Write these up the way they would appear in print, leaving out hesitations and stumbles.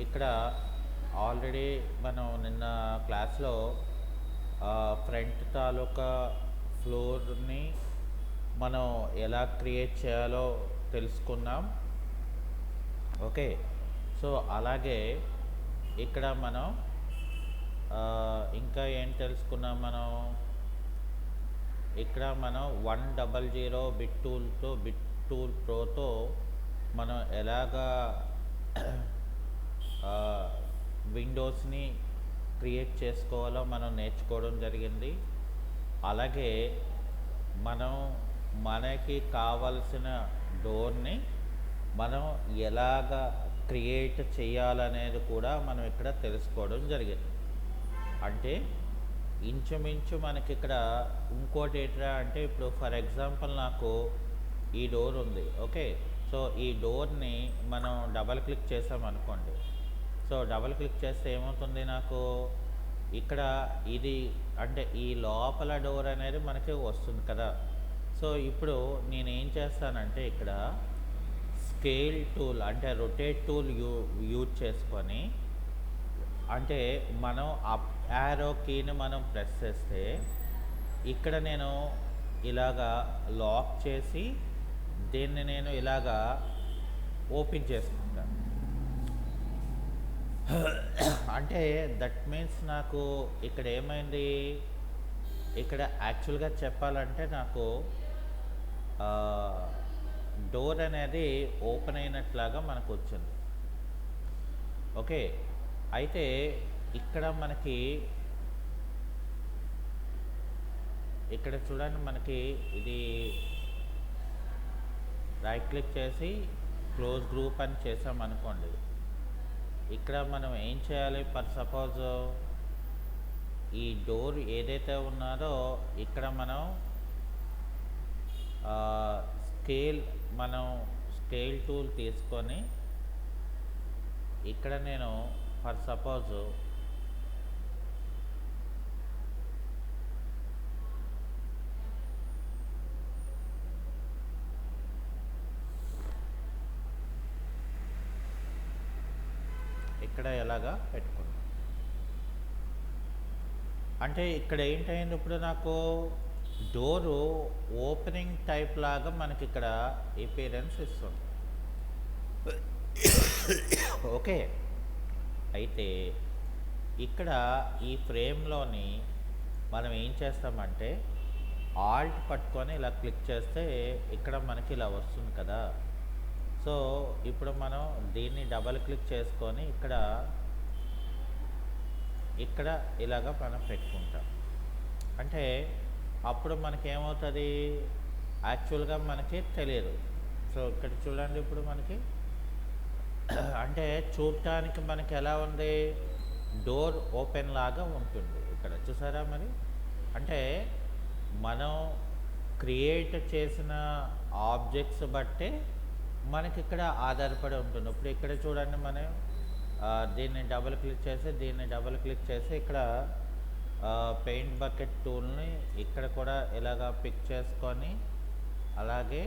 ఇక్కడ ఆల్రెడీ మనం నిన్న క్లాస్లో ఫ్రంట్ తాలూకా ఫ్లోర్ని మనం ఎలా క్రియేట్ చేయాలో తెలుసుకున్నాం. ఓకే, సో అలాగే ఇక్కడ మనం ఇంకా ఏం తెలుసుకున్నాం మనం ఇక్కడ మనం 100 బిట్ టూల్ ప్రోతో మనం ఎలాగా విండోస్ని క్రియేట్ చేసుకోవాలో మనం నేర్చుకోవడం జరిగింది. అలాగే మనం మనకి కావలసిన డోర్ని మనం ఎలాగ క్రియేట్ చేయాలనేది కూడా మనం ఇక్కడ తెలుసుకోవడం జరిగింది. అంటే ఇంచుమించు మనకి ఇక్కడ ఇంకోటి ఏంట్రా అంటే, ఇప్పుడు ఫర్ ఎగ్జాంపుల్ నాకు ఈ డోర్ ఉంది. ఓకే, సో ఈ డోర్ని మనం డబల్ క్లిక్ చేసామనుకోండి. సో డబల్ క్లిక్ చేస్తే ఏమవుతుంది, నాకు ఇక్కడ ఇది అంటే ఈ లోపల డోర్ అనేది మనకి వస్తుంది కదా. సో ఇప్పుడు నేనేం చేస్తానంటే ఇక్కడ స్కేల్ టూల్ అంటే రొటేట్ టూల్ యూజ్ చేసుకొని, అంటే మనం అప్ యారో కీని మనం ప్రెస్ చేస్తే ఇక్కడ నేను ఇలాగా లాక్ చేసి దీన్ని నేను ఇలాగా ఓపెన్ చేసుకుంటాను. అంటే దట్ మీన్స్ నాకు ఇక్కడ ఏమైంది, ఇక్కడ యాక్చువల్గా చెప్పాలంటే నాకు డోర్ అనేది ఓపెన్ అయినట్లాగా మనకు వచ్చింది. ఓకే, అయితే ఇక్కడ మనకి ఇక్కడ చూడండి, మనకి ఇది రైట్ క్లిక్ చేసి క్లోజ్ గ్రూప్ అని చేసామనుకోండి. ఇక్కడ మనం ఏం చేయాలి, ఫర్ సపోజ్ ఈ డోర్ ఏదైతే ఉన్నదో ఇక్కడ మనం స్కేల్ టూల్ తీసుకొని ఇక్కడ నేను ఫర్ సపోజ్ ఇక్కడ ఎలాగా పెట్టుకున్నాను. అంటే ఇక్కడ ఏంటైంది, ఇప్పుడు నాకు డోరు ఓపెనింగ్ టైప్ లాగా మనకి ఇక్కడ అపియరెన్స్ ఇస్తుంది. ఓకే, అయితే ఇక్కడ ఈ ఫ్రేమ్లోని మనం ఏం చేస్తామంటే ఆల్ట్ పట్టుకొని ఇలా క్లిక్ చేస్తే ఇక్కడ మనకి ఇలా వస్తుంది కదా. సో ఇప్పుడు మనం దీన్ని డబల్ క్లిక్ చేసుకొని ఇక్కడ ఇలాగ మనం పెట్టుకుంటాం. అంటే అప్పుడు మనకి ఏమవుతుంది, యాక్చువల్గా మనకి తెలియదు. సో ఇక్కడ చూడండి, ఇప్పుడు మనకి అంటే చూడటానికి మనకి ఎలా ఉంది, డోర్ ఓపెన్ లాగా ఉంటుంది. ఇక్కడ చూసారా మరి, అంటే మనం క్రియేట్ చేసిన ఆబ్జెక్ట్స్ బట్టే మనకి ఇక్కడ ఆధారపడి ఉంటుంది. ఇప్పుడు ఇక్కడ చూడండి, మనం దీన్ని డబుల్ క్లిక్ చేసి ఇక్కడ పెయింట్ బకెట్ టూల్ని ఇక్కడ కూడా ఇలాగా పిక్ చేసుకొని, అలాగే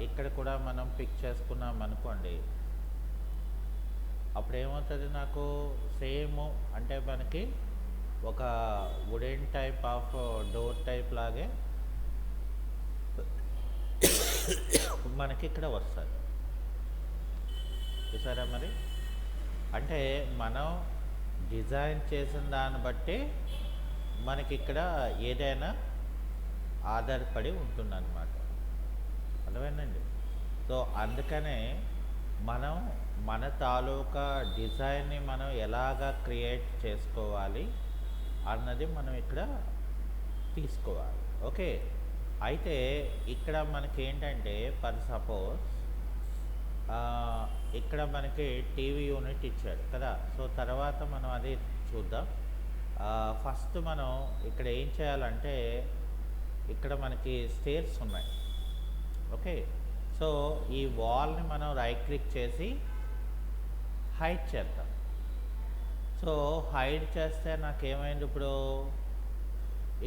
ఇక్కడ కూడా మనం పిక్ చేసుకున్నాం అనుకోండి. అప్పుడు ఏమవుతుంది, నాకు సేమ్ అంటే మనకి ఒక wooden type of door type లాగే మనకి ఇక్కడ వస్తుంది. చూసారా మరి, అంటే మనం డిజైన్ చేసిన దాన్ని బట్టి మనకి ఇక్కడ ఏదైనా ఆధారపడి ఉంటుందన్నమాట. అర్థమైందండి. సో అందుకనే మనం మన తాలూకా డిజైన్ని మనం ఎలాగా క్రియేట్ చేసుకోవాలి అన్నది మనం ఇక్కడ తీసుకోవాలి. ఓకే, అయితే ఇక్కడ మనకి ఏంటంటే ఫర్ సపోజ్ ఇక్కడ మనకి టీవీ యూనిట్ ఇచ్చాడు కదా. సో తర్వాత మనం అది చూద్దాం. ఫస్ట్ మనం ఇక్కడ ఏం చేయాలంటే ఇక్కడ మనకి స్టేర్స్ ఉన్నాయి. ఓకే, సో ఈ వాల్ని మనం రైట్ క్లిక్ చేసి హైడ్ చేద్దాం. సో హైడ్ చేస్తే నాకేమైంది, ఇప్పుడు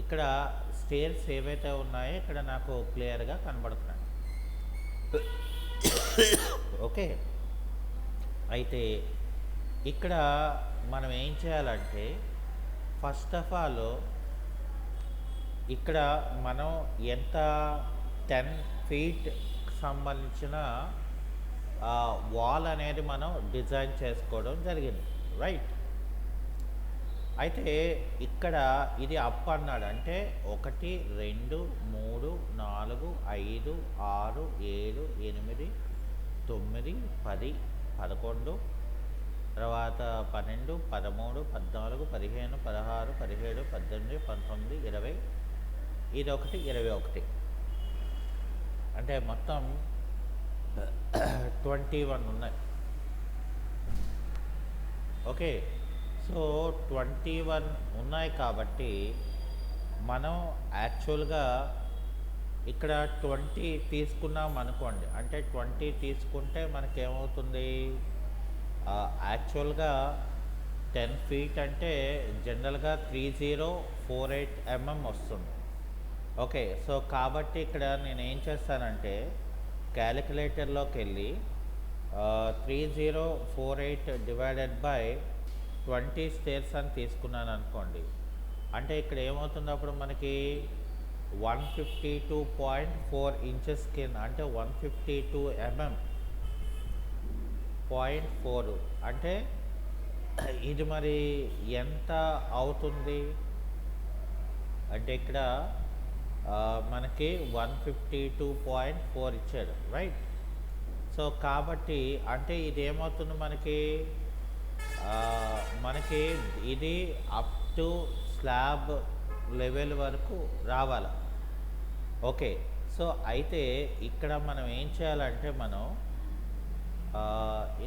ఇక్కడ స్టేర్స్ ఏవైతే ఉన్నాయో ఇక్కడ నాకు క్లియర్గా కనబడుతున్నాయి. ఓకే, అయితే ఇక్కడ మనం ఏం చేయాలంటే ఫస్ట్ ఆఫ్ ఆల్ ఇక్కడ మనం ఎంత 10 feet సంబంధించిన వాల్ అనేది మనం డిజైన్ చేసుకోవడం జరిగింది, రైట్. అయితే ఇక్కడ ఇది అప్ అన్నాడు అంటే 1 2 3 4 5 6 7 8 9 10 11 తర్వాత 12 13 14 15 16 17 18 19 20 ఇది ఒకటి 21 అంటే మొత్తం 21 ఉన్నాయి. ఓకే, సో 21 ఉన్నాయి కాబట్టి మనం యాక్చువల్గా ఇక్కడ 20 తీసుకున్నాం అనుకోండి, అంటే 20 తీసుకుంటే మనకేమవుతుంది, యాక్చువల్గా 10 feet అంటే జనరల్గా 3048 mm వస్తుంది. ఓకే, సో కాబట్టి ఇక్కడ నేను ఏం చేస్తానంటే క్యాలిక్యులేటర్లోకి వెళ్ళి 3048 డివైడెడ్ బై 20 స్టేర్స్ అని తీసుకున్నాను అనుకోండి, అంటే ఇక్కడ ఏమవుతుంది అప్పుడు మనకి 152.4 ఇంచెస్ కింద అంటే 152 mm 0.4 అంటే ఇది మరి ఎంత అవుతుంది అంటే ఇక్కడ మనకి 152.4 ఇచ్చాడు, రైట్. సో కాబట్టి అంటే ఇది ఏమవుతుంది మనకి ఇది అప్ టు స్లాబ్ లెవెల్ వరకు రావాలి. ఓకే, సో అయితే ఇక్కడ మనం ఏం చేయాలంటే మనం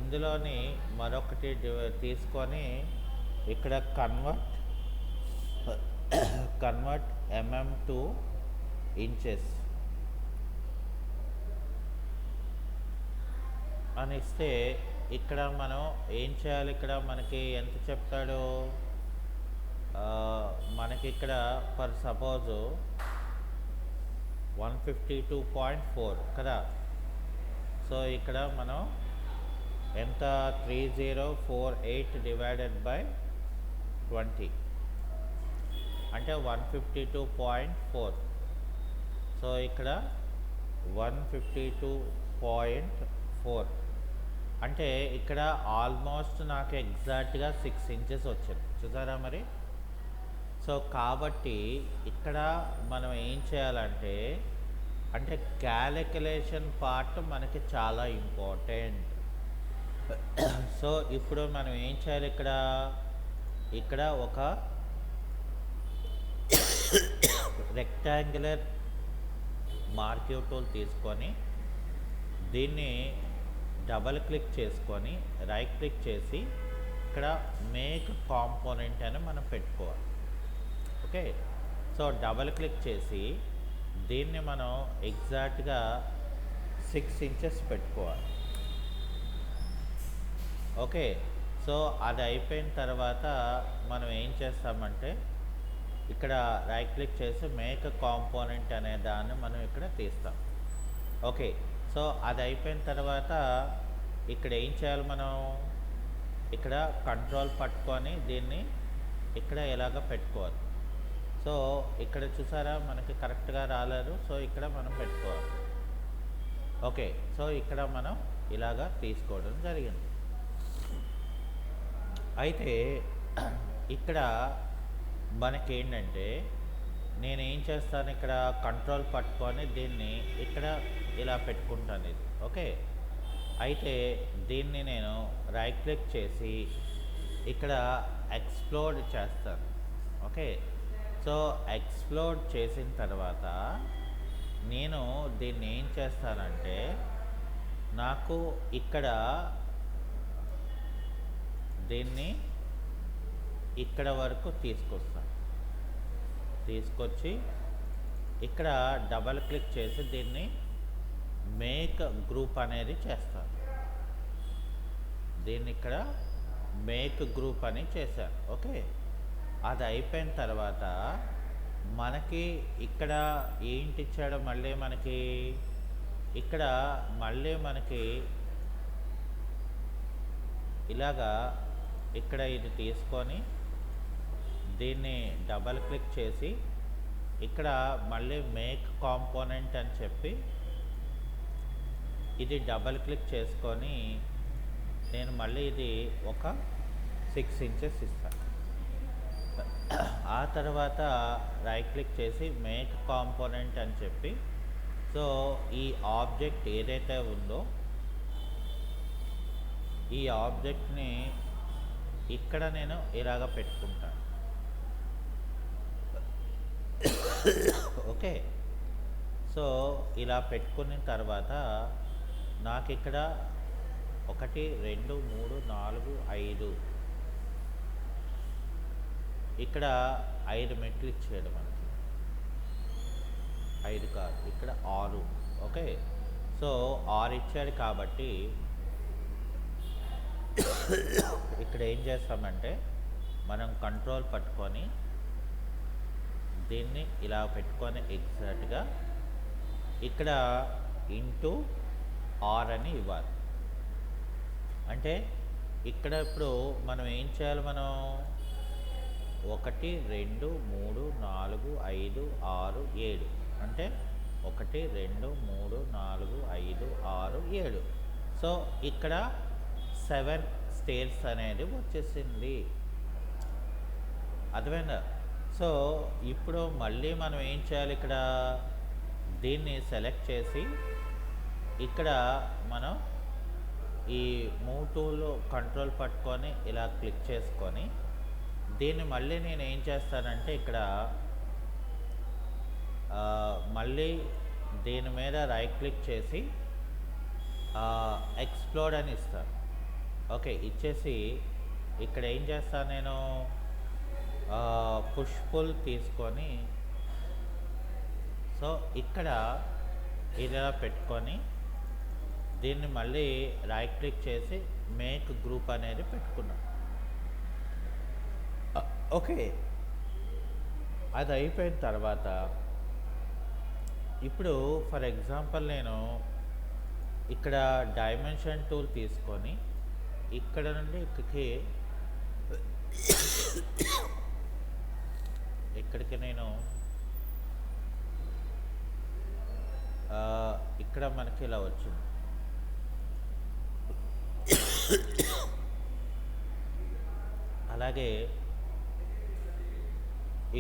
ఇందులోని మరొకటి తీసుకొని ఇక్కడ కన్వర్ట్ mm to inches అని ఇస్తే ఇక్కడ మనం ఏం చేయాలి, ఇక్కడ మనకి ఎంత చెప్తాడో మనకి ఇక్కడ ఫర్ సపోజ్ 152.4 కదా. సో ఇక్కడ మనం ఎంత 3048 డివైడెడ్ బై 20 అంటే 152.4. సో ఇక్కడ 152.4 అంటే ఇక్కడ ఆల్మోస్ట్ నాకు ఎగ్జాక్ట్గా 6 inches వచ్చింది, చూసారా మరి. సో కాబట్టి ఇక్కడ మనం ఏం చేయాలంటే అంటే క్యాలిక్యులేషన్ పార్ట్ మనకి చాలా ఇంపార్టెంట్. సో ఇప్పుడు మనం ఏం చేయాలి, ఇక్కడ ఒక రెక్టాంగులర్ మార్కింగ్ టూల్ తీసుకొని దీన్ని డబల్ క్లిక్ చేసుకొని రైట్ క్లిక్ చేసి ఇక్కడ మేక్ కాంపోనెంట్ అని మనం పెట్టుకోవాలి. ఓకే, సో డబల్ క్లిక్ చేసి దీన్ని మనం ఎగ్జాక్ట్గా 6 inches పెట్టుకోవాలి. ఓకే, సో అది అయిపోయిన తర్వాత మనం ఏం చేస్తామంటే ఇక్కడ రైట్ క్లిక్ చేసి మేక్ కాంపోనెంట్ అనే దాన్ని మనం ఇక్కడ తీస్తాం. ఓకే, సో అది అయిపోయిన తర్వాత ఇక్కడ ఏం చేయాలి, మనం ఇక్కడ కంట్రోల్ పట్టుకొని దీన్ని ఇక్కడ ఎలాగ పెట్టుకోవాలి. సో ఇక్కడ చూసారా మనకి కరెక్ట్గా రాలేదు, సో ఇక్కడ మనం పెట్టుకోవాలి. ఓకే, సో ఇక్కడ మనం ఇలాగా తీసుకోవడం జరిగింది. అయితే ఇక్కడ మనకేంటంటే నేనేం చేస్తాను, ఇక్కడ కంట్రోల్ పట్టుకొని దీన్ని ఇక్కడ ఇలా పెట్టుకుంటాను ఇది. ఓకే, అయితే దీన్ని నేను రైట్ క్లిక్ చేసి ఇక్కడ ఎక్స్ప్లోడ్ చేస్తాను. ఓకే, సో ఎక్స్ప్లోడ్ చేసిన తర్వాత నేను దీన్ని ఏం చేస్తానంటే నాకు ఇక్కడ దీన్ని ఇక్కడ వరకు తీసుకొచ్చి ఇక్కడ డబల్ క్లిక్ చేసి దీన్ని మేక్ గ్రూప్ అనేది చేస్తాను. దీన్ని ఇక్కడ మేక్ గ్రూప్ అని చేశాను. ఓకే, అది అయిపోయిన తర్వాత మనకి ఇక్కడ ఏంటి ఇచ్చాడో మళ్ళీ మనకి ఇక్కడ మళ్ళీ మనకి ఇలాగా ఇక్కడ ఇది తీసుకొని దీన్ని డబల్ క్లిక్ చేసి ఇక్కడ మళ్ళీ మేక్ కాంపోనెంట్ అని చెప్పి ఇది డబల్ క్లిక్ చేసుకొని నేను మళ్ళీ ఇది ఒక 6 ఇంచెస్ ఇస్తాను. ఆ తర్వాత రైట్ క్లిక్ చేసి మేక్ కాంపోనెంట్ అని చెప్పి సో ఈ ఆబ్జెక్ట్ ఏదైతే ఉందో ఈ ఆబ్జెక్ట్ని ఇక్కడ నేను ఇలాగ పెట్టుకుంటాను. ఓకే, సో ఇలా పెట్టుకున్న తర్వాత నాకు ఇక్కడ 1 2 3 4 5 ఇక్కడ 5 మెట్లు ఇచ్చాడు మనకి. 5 కాదు, ఇక్కడ 6. ఓకే, సో 6 ఇచ్చాడు కాబట్టి ఇక్కడ ఏం చేస్తామంటే మనం కంట్రోల్ పట్టుకొని దీన్ని ఇలా పెట్టుకొని ఎగ్జాక్ట్గా ఇక్కడ ఇంటూ ఆర్ అని ఇవ్వాలి. అంటే ఇక్కడ ఇప్పుడు మనం ఏం చేయాలి, మనం 1 2 3 4 5 6 7 అంటే 1 2 3 4 5 6 7. సో ఇక్కడ 7 స్టేర్స్ అనేది వచ్చేసింది. అర్థమైందా? సో ఇప్పుడు మళ్ళీ మనం ఏం చేయాలి, ఇక్కడ దీన్ని సెలెక్ట్ చేసి ఇక్కడ మనం ఈ మూవ్ టూల్ కంట్రోల్ పట్టుకొని ఇలా క్లిక్ చేసుకొని దీన్ని మళ్ళీ నేను ఏం చేస్తానంటే ఇక్కడ మళ్ళీ దీని మీద రైట్ క్లిక్ చేసి ఎక్స్ప్లోడ్ అని ఇస్తాను. ఓకే, ఇచ్చేసి ఇక్కడ ఏం చేస్తాను, నేను పుష్ పుల్ తీసుకొని సో ఇక్కడ ఇలా పెట్టుకొని దీన్ని మళ్ళీ రైట్ క్లిక్ చేసి మేక్ గ్రూప్ అనేది పెట్టుకున్నాం. ఓకే, అది అయిపోయిన తర్వాత ఇప్పుడు ఫర్ ఎగ్జాంపుల్ నేను ఇక్కడ డైమెన్షన్ టూల్ తీసుకొని ఇక్కడ నుండి ఇక్కడికి నేను ఇక్కడ మనకి ఇలా వచ్చింది. అలాగే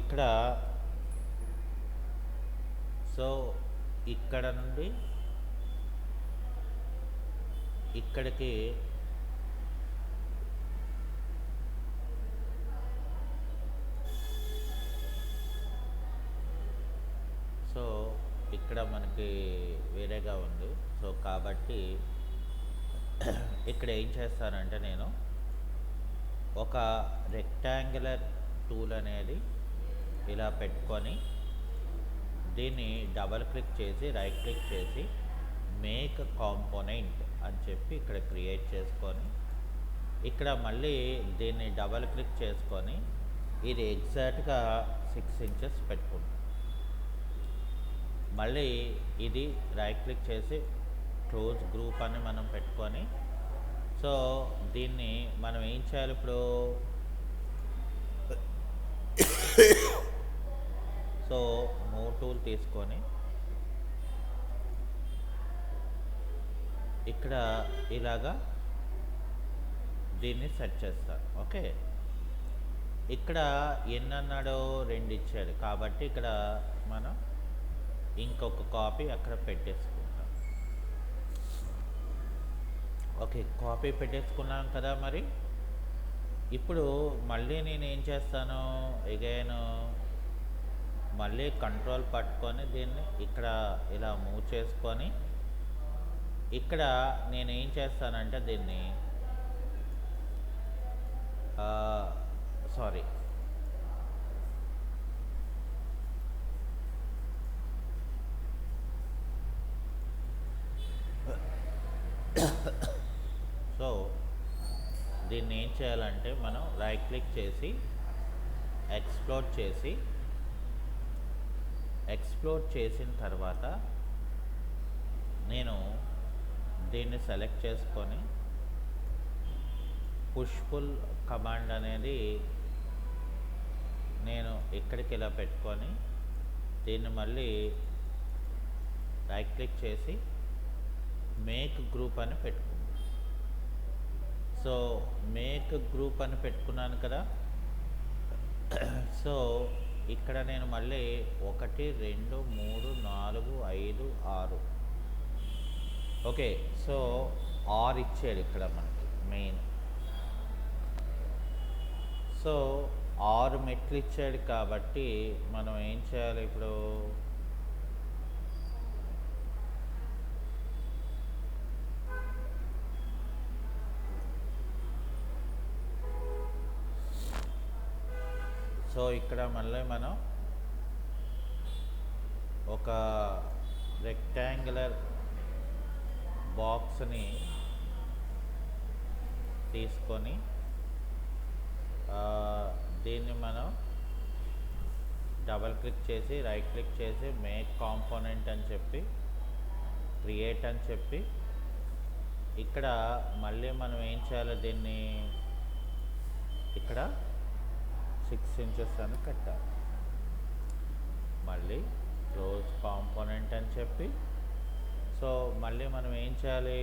ఇక్కడ సో ఇక్కడ నుండి ఇక్కడికి సో ఇక్కడ మనకి వేరేగా ఉంది. సో కాబట్టి ఇక్కడ ఏం చేస్తానంటే నేను ఒక రెక్టాంగులర్ టూల్ అనేది ఇలా పెట్టుకొని దీన్ని డబల్ క్లిక్ చేసి రైట్ క్లిక్ చేసి మేక్ కాంపోనెంట్ అని చెప్పి ఇక్కడ క్రియేట్ చేసుకొని ఇక్కడ మళ్ళీ దీన్ని డబల్ క్లిక్ చేసుకొని ఇది ఎగ్జాక్ట్గా 6 ఇంచెస్ పెట్టుకుంటాం. మళ్ళీ ఇది రైట్ క్లిక్ చేసి క్లోజ్ గ్రూప్ అని మనం పెట్టుకొని సో దీన్ని మనం ఏం చేయాలి, ఇప్పుడు సో మూవ్ టూల్ తీసుకొని ఇక్కడ ఇలాగా దీన్ని సెట్ చేస్తారు. ఓకే, ఇక్కడ ఎన్ని అన్నాడో 2 ఇచ్చాడు కాబట్టి ఇక్కడ మనం ఇంకొక కాపీ అక్కడ పెట్టేసుకుంటాం. ఓకే, కాపీ పెట్టేసుకున్నాం కదా. మరి ఇప్పుడు మళ్ళీ నేను ఏం చేస్తాను, అగైన్ మళ్ళీ కంట్రోల్ పట్టుకొని దీన్ని ఇక్కడ ఇలా మూవ్ చేసుకొని ఇక్కడ నేను ఏం చేస్తానంటే దీన్ని సారీ సో దీన్ని ఏం చేయాలంటే మనం రైట్ క్లిక్ చేసి ఎక్స్ప్లోర్ చేసిన తర్వాత నేను దీన్ని సెలెక్ట్ చేసుకొని పుష్ పుల్ కమాండ్ అనేది నేను ఇక్కడికి ఇలా పెట్టుకొని దీన్ని మళ్ళీ రైట్ క్లిక్ చేసి మేక్ గ్రూప్ అని పెట్టుకున్నాను. సో మేక్ గ్రూప్ అని పెట్టుకున్నాను కదా. సో ఇక్కడ నేను మళ్ళీ 1 2 3 4 5 6 ఓకే. సో 6 ఇచ్చాడు ఇక్కడ మనకి మెయిన్. సో 6 మెట్లు ఇచ్చాడు కాబట్టి మనం ఏం చేయాలి ఇప్పుడు, సో ఇక్కడ మళ్ళీ మనం ఒక రెక్టాంగులర్ బాక్స్ని తీసుకొని దీన్ని మనం డబల్ క్లిక్ చేసి రైట్ క్లిక్ చేసి మేక్ కాంపోనెంట్ అని చెప్పి క్రియేట్ అని చెప్పి ఇక్కడ మళ్ళీ మనం ఏం చేయాలి, దీన్ని ఇక్కడ 6 ఇంచెస్ అని కట్టాలి. మళ్ళీ క్లోజ్ కాంపోనెంట్ అని చెప్పి సో మళ్ళీ మనం ఏం చేయాలి,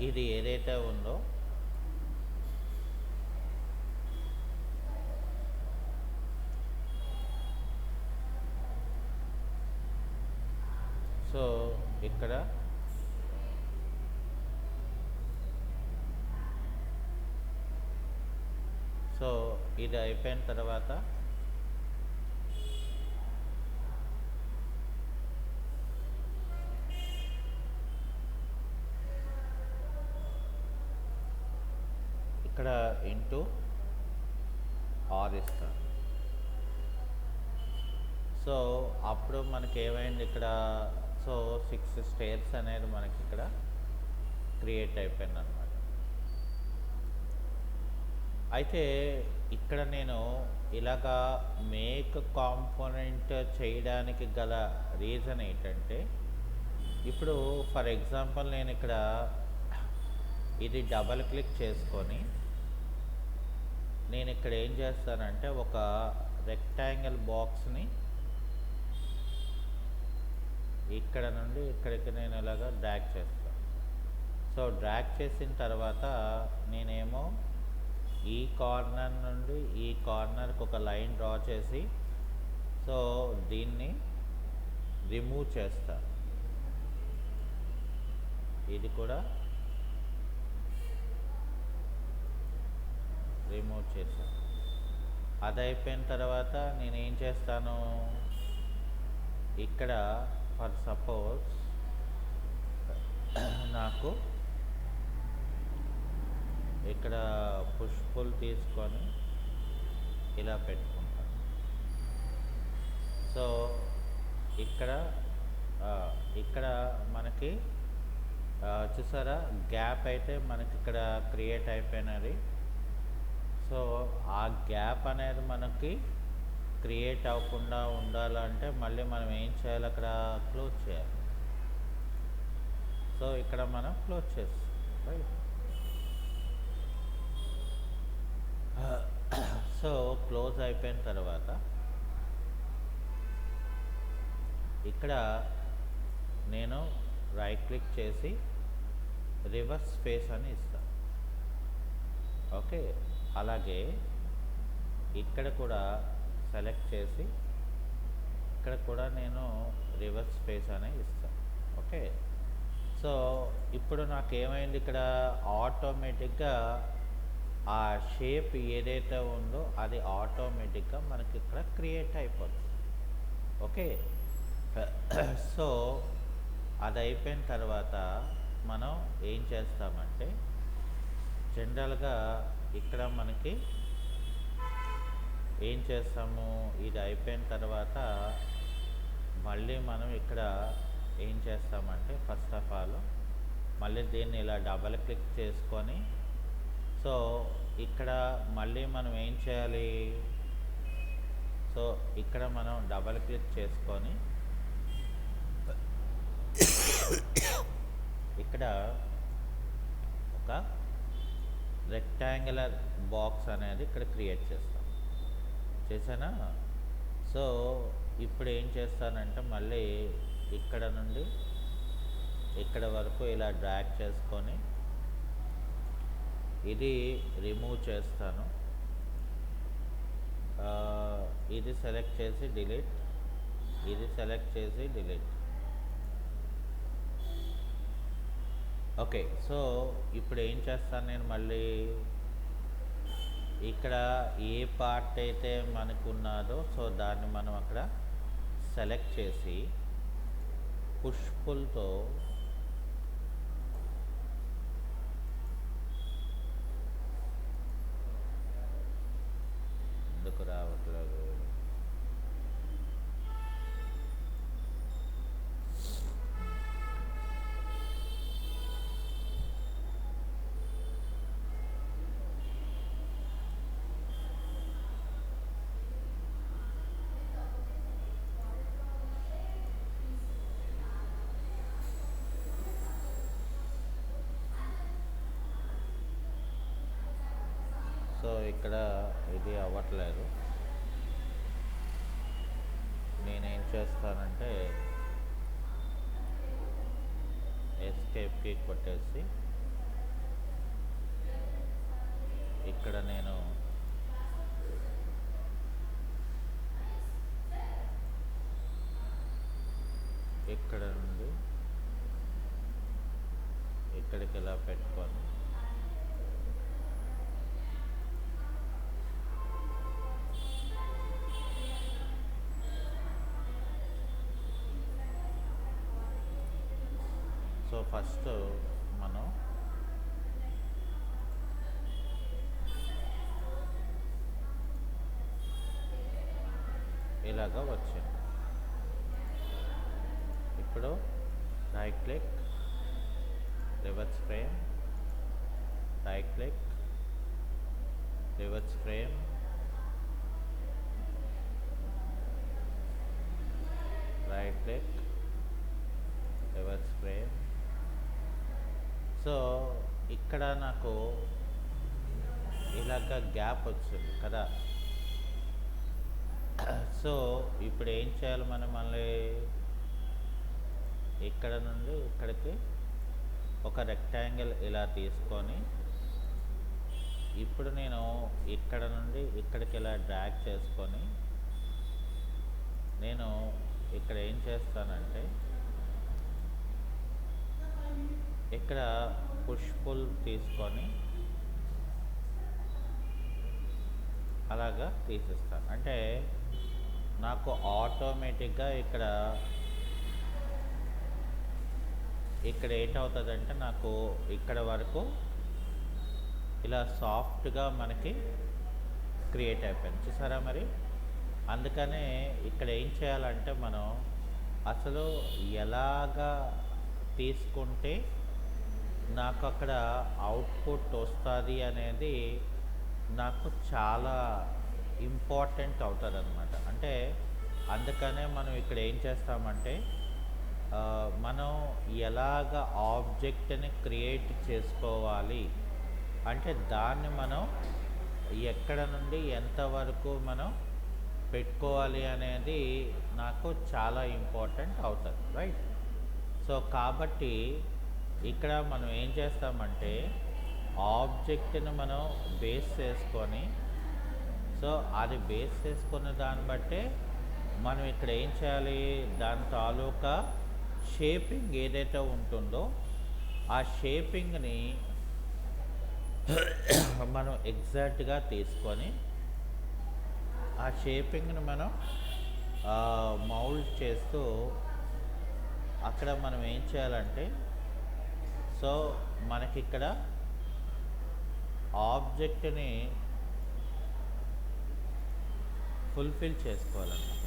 ఇది ఏదైతే ఉందో సో ఇక్కడ సో ఇది అయిపోయిన తర్వాత ఇక్కడ ఇంటూ ఆర్ ఇస్తాను. సో అప్పుడు మనకి ఏమైంది ఇక్కడ, సో 6 స్టేర్స్ అనేది మనకి ఇక్కడ క్రియేట్ అయిపోయింది అనమాట. అయితే ఇక్కడ నేను ఇలాగా మేక్ కాంపోనెంట్ చేయడానికి గల రీజన్ ఏంటంటే, ఇప్పుడు ఫర్ ఎగ్జాంపుల్ నేను ఇక్కడ ఇది డబల్ క్లిక్ చేసుకొని నేను ఇక్కడ ఏం చేస్తానంటే ఒక రెక్టాంగిల్ బాక్స్ని ఇక్కడ నుండి ఇక్కడికి నేను ఇలాగా డ్రాగ్ చేస్తాను. సో డ్రాగ్ చేసిన తర్వాత నేనేమో ఈ కార్నర్ నుండి ఈ కార్నర్కి ఒక లైన్ డ్రా చేసి సో దీన్ని రిమూవ్ చేస్తా. ఇది కూడా రిమూవ్ చేశాను. అది అయిపోయిన తర్వాత నేను ఏం చేస్తాను, ఇక్కడ ఫర్ సపోజ్ నాకు ఇక్కడ పుష్ పుల్ తీసుకొని ఇలా పెట్టుకుంటాను. సో ఇక్కడ ఇక్కడ మనకి చూసారా గ్యాప్ అయితే మనకి ఇక్కడ క్రియేట్ అయిపోయినది. సో ఆ గ్యాప్ అనేది మనకి క్రియేట్ అవ్వకుండా ఉండాలంటే మళ్ళీ మనం ఏం చేయాలి, అక్కడ క్లోజ్ చేయాలి. సో ఇక్కడ మనం క్లోజ్ చేస్తాం, రైట్. సో క్లోజ్ అయిపోయిన తర్వాత ఇక్కడ నేను రైట్ క్లిక్ చేసి రివర్స్ స్పేస్ అని ఇస్తాను. ఓకే, అలాగే ఇక్కడ కూడా సెలెక్ట్ చేసి ఇక్కడ కూడా నేను రివర్స్ స్పేస్ అనే ఇస్తాను. ఓకే, సో ఇప్పుడు నాకు ఏమైంది, ఇక్కడ ఆటోమేటిక్గా ఆ షేప్ ఏదైతే ఉందో అది ఆటోమేటిక్గా మనకి ఇక్కడ క్రియేట్ అయిపోతుంది. ఓకే, సో అది అయిపోయిన తర్వాత మనం ఏం చేస్తామంటే జనరల్గా ఇక్కడ మనకి ఏం చేస్తాము, ఇది అయిపోయిన తర్వాత మళ్ళీ మనం ఇక్కడ ఏం చేస్తామంటే ఫస్ట్ ఆఫ్ ఆల్ మళ్ళీ దీన్ని ఇలా డబల్ క్లిక్ చేసుకొని సో ఇక్కడ మళ్ళీ మనం ఏం చేయాలి, సో ఇక్కడ మనం డబల్ క్లిక్ చేసుకొని ఇక్కడ ఒక రెక్టాంగులర్ బాక్స్ అనేది ఇక్కడ క్రియేట్ చేస్తాం. చేశానా? సో ఇప్పుడు ఏం చేస్తానంటే మళ్ళీ ఇక్కడ నుండి ఇక్కడ వరకు ఇలా డ్రాగ్ చేసుకొని ఇది రిమూవ్ చేస్తాను. ఇది సెలెక్ట్ చేసి డిలీట్, ఇది సెలెక్ట్ చేసి డిలీట్. ఓకే, సో ఇప్పుడు ఏం చేస్తాను నేను మళ్ళీ ఇక్కడ ఏ పార్ట్ అయితే మనకు ఉన్నదో సో దాన్ని మనం అక్కడ సెలెక్ట్ చేసి పుష్ పుల్తో ఎందుకు రావట్లేదు? సో ఇక్కడ ఇది అవ్వట్లేదు. నేనేం చేస్తానంటే ఎస్కేప్కి కొట్టేసి ఇక్కడ నేను ఇక్కడ నుండి ఇక్కడికి ఇలా పెట్టుకొని సో ఫస్ట్ మనం ఇలాగా వచ్చింది. ఇప్పుడు right click, reverse frame, right click, reverse frame, right click, reverse frame. So ఇక్కడ నాకు ఇలాగ గ్యాప్ వచ్చింది కదా. సో ఇప్పుడు ఏం చేయాలి మనం మళ్ళీ ఇక్కడ నుండి ఇక్కడికి ఒక రెక్టాంగిల్ ఇలా తీసుకొని ఇప్పుడు నేను ఇక్కడ నుండి ఇక్కడికి ఇలా డ్రాగ్ చేసుకొని నేను ఇక్కడ ఏం చేస్తానంటే ఇక్కడ పుష్ పుల్ తీసుకొని అలాగా తీసేస్తాను. అంటే నాకు ఆటోమేటిక్గా ఇక్కడ ఏంటవుతుందంటే నాకు ఇక్కడ వరకు ఇలా సాఫ్ట్గా మనకి క్రియేట్ అయిపోయింది. చూసారా మరి? అందుకనే ఇక్కడ ఏం చేయాలంటే మనం అసలు ఎలాగా తీసుకుంటే నాకు అక్కడ అవుట్పుట్ వస్తుంది అనేది నాకు చాలా ఇంపార్టెంట్ అవుతుంది అన్నమాట. అంటే అందుకనే మనం ఇక్కడ ఏం చేస్తామంటే మనం ఎలాగ ఆబ్జెక్ట్ని క్రియేట్ చేసుకోవాలి అంటే దాన్ని మనం ఎక్కడ నుండి ఎంతవరకు మనం పెట్టుకోవాలి అనేది నాకు చాలా ఇంపార్టెంట్ అవుతుంది, రైట్? సో కాబట్టి ఇక్కడ మనం ఏం చేస్తామంటే ఆబ్జెక్ట్ని మనం బేస్ చేసుకొని సో అది బేస్ చేసుకున్న దాన్ని బట్టే మనం ఇక్కడ ఏం చేయాలి, దాని తాలూకా షేపింగ్ ఏదైతే ఉంటుందో ఆ షేపింగ్ని మనం ఎగ్జాక్ట్గా తీసుకొని ఆ షేపింగ్ని మనం మౌల్డ్ చేస్తూ అక్కడ మనం ఏం చేయాలంటే సో మనకి ఇక్కడ ఆబ్జెక్ట్ని ఫుల్ఫిల్ చేసుకోవాలన్నమాట.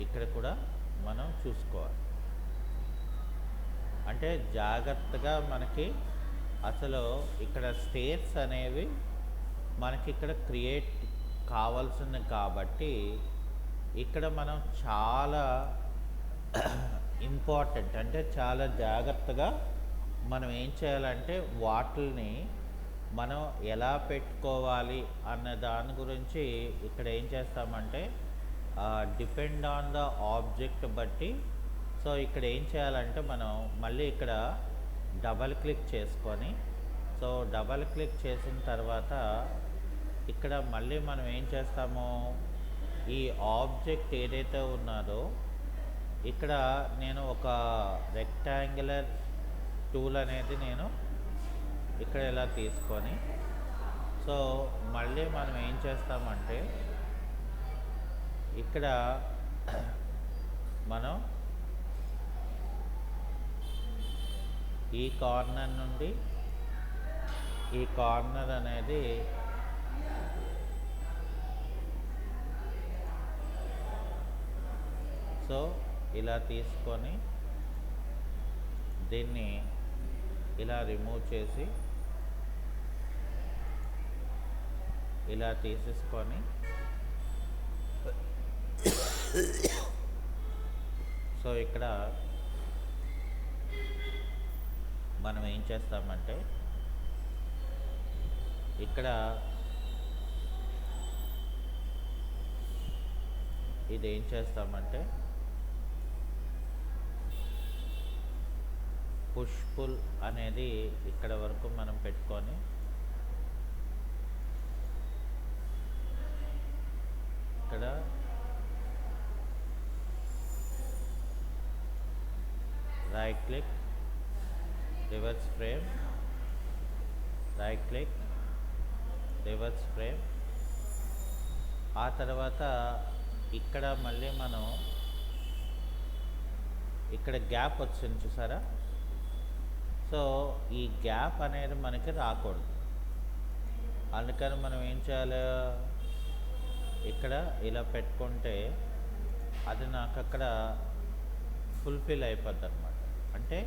ఇక్కడ కూడా మనం చూసుకోవాలి. అంటే జాగ్రత్తగా మనకి అసలు ఇక్కడ స్టేట్స్ అనేవి మనకి ఇక్కడ క్రియేట్ కావాల్సింది కాబట్టి ఇక్కడ మనం చాలా ఇంపార్టెంట్ అంటే చాలా జాగ్రత్తగా మనం ఏం చేయాలంటే వాటిల్ని మనం ఎలా పెట్టుకోవాలి అన్న దాని గురించి ఇక్కడ ఏం చేస్తామంటే డిపెండ్ ఆన్ ద ఆబ్జెక్ట్ బట్టి. సో ఇక్కడ ఏం చేయాలంటే మనం మళ్ళీ ఇక్కడ డబల్ క్లిక్ చేసుకొని, సో డబల్ క్లిక్ చేసిన తర్వాత ఇక్కడ మళ్ళీ మనం ఏం చేస్తాము, ఈ ఆబ్జెక్ట్ ఏదైతే ఉన్నదో ఇక్కడ నేను ఒక రెక్టాంగులర్ టూల్ అనేది నేను ఇక్కడ ఇలా తీసుకొని, సో మళ్ళీ మనం ఏం చేస్తామంటే ఇక్కడ మనం ఈ కార్నర్ నుండి ఈ కార్నర్ అనేది సో ఇలా తీసుకొని దీన్ని ఇలా రిమూవ్ చేసి ఇలా తీసేసుకొని, సో ఇక్కడ మనం ఏం చేస్తామంటే ఇక్కడ ఇది ఏం చేస్తామంటే పుష్ పుల్ అనేది ఇక్కడ వరకు మనం పెట్టుకొని ఇక్కడ right click, reverse frame, right click, reverse frame. ఆ తర్వాత ఇక్కడ మళ్ళీ మనం ఇక్కడ గ్యాప్ వచ్చింది చూసారా, సో ఈ గ్యాప్ అనేది మనకి రాకూడదు. అందుకని మనం ఏం చేయాలి, ఇక్కడ ఇలా పెట్టుకుంటే అది నాకు అక్కడ ఫుల్ఫిల్ అయిపోద్ది అనమాట. అంటే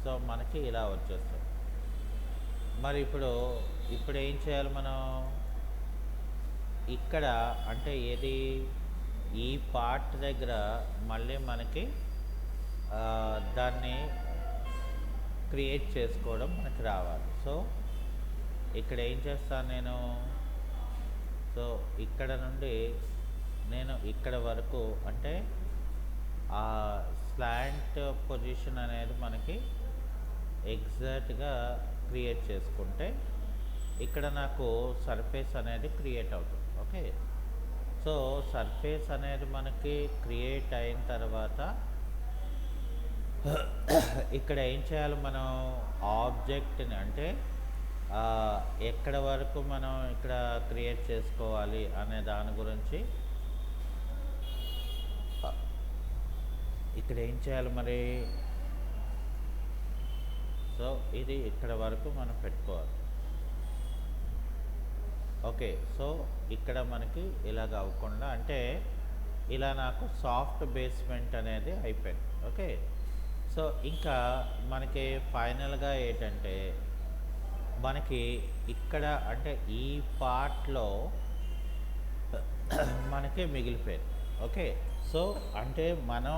సో మనకి ఇలా వచ్చేస్తుంది. మరి ఇప్పుడు ఏం చేయాలి మనం, ఇక్కడ అంటే ఏది ఈ పార్ట్ దగ్గర మళ్ళీ మనకి దాన్ని క్రియేట్ చేసుకోవడం మనకి రావాలి. సో ఇక్కడ ఏం చేస్తాను నేను, సో ఇక్కడ నుండి నేను ఇక్కడ వరకు అంటే ఆ స్లాంట్ పొజిషన్ అనేది మనకి ఎగ్జాక్ట్గా క్రియేట్ చేసుకుంటే ఇక్కడ నాకు సర్ఫేస్ అనేది క్రియేట్ అవుతుంది. ఓకే, సో సర్ఫేస్ అనేది మనకి క్రియేట్ అయిన తర్వాత ఇక్కడ ఏం చేయాలి, మనం ఆబ్జెక్ట్ని అంటే ఎక్కడ వరకు మనం ఇక్కడ క్రియేట్ చేసుకోవాలి అనే దాని గురించి ఇక్కడ ఏం చేయాలి మరి, సో ఇది ఇక్కడ వరకు మనం పెట్టుకోవాలి. ఓకే, సో ఇక్కడ మనకి ఇలాగ అవ్వకుండా అంటే ఇలా నాకు సాఫ్ట్ బేస్మెంట్ అనేది అయిపోయింది. ఓకే, సో ఇంకా మనకి ఫైనల్గా ఏంటంటే మనకి ఇక్కడ అంటే ఈ పార్ట్లో మనకి మిగిలిపోయింది. ఓకే, సో అంటే మనం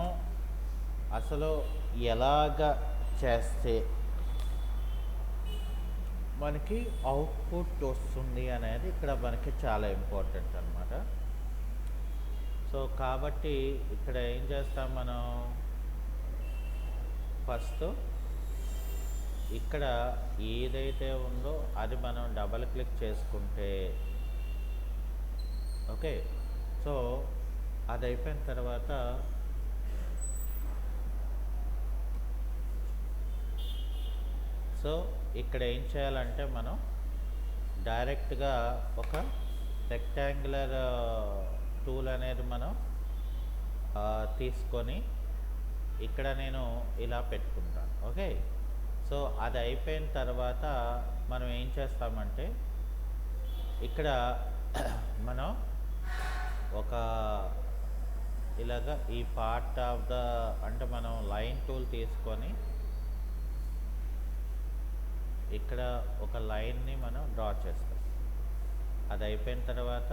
అసలు ఎలాగ చేస్తే మనకి అవుట్పుట్ వస్తుంది అనేది ఇక్కడ మనకి చాలా ఇంపార్టెంట్ అన్నమాట. సో కాబట్టి ఇక్కడ ఏం చేస్తాం మనం, ఫస్ట్ ఇక్కడ ఏదైతే ఉందో అది మనం డబల్ క్లిక్ చేసుకుంటే, ఓకే, సో అది అయిపోయిన తర్వాత సో ఇక్కడ ఏం చేయాలంటే మనం డైరెక్ట్గా ఒక రెక్టాంగులర్ టూల్ అనేది మనం తీసుకొని ఇక్కడ నేను ఇలా పెట్టుకుంటాను. ఓకే, సో అది అయిపోయిన తర్వాత మనం ఏం చేస్తామంటే ఇక్కడ మనం ఒక ఇలాగా ఈ పార్ట్ ఆఫ్ ద అంటే మనం లైన్ టూల్ తీసుకొని ఇక్కడ ఒక లైన్ని మనం డ్రా చేస్తాం. అది అయిపోయిన తర్వాత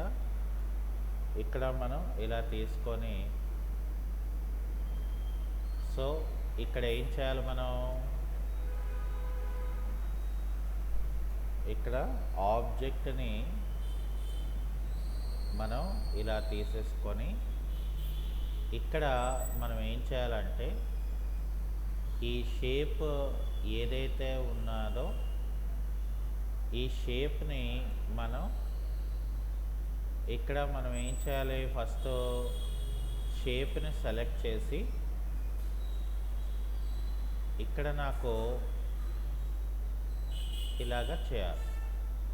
ఇక్కడ మనం ఇలా తీసుకొని సో ఇక్కడ ఏం చేయాలి మనం, ఇక్కడ ఆబ్జెక్ట్ని మనం ఇలా తీసేసుకొని ఇక్కడ మనం ఏం చేయాలంటే ఈ షేప్ ఏదైతే ఉన్నదో ఈ షేప్ని మనం ఇక్కడ మనం ఏం చేయాలి, ఫస్ట్ షేప్ని సెలెక్ట్ చేసి ఇక్కడ నాకు ఇలాగా చేయాలి.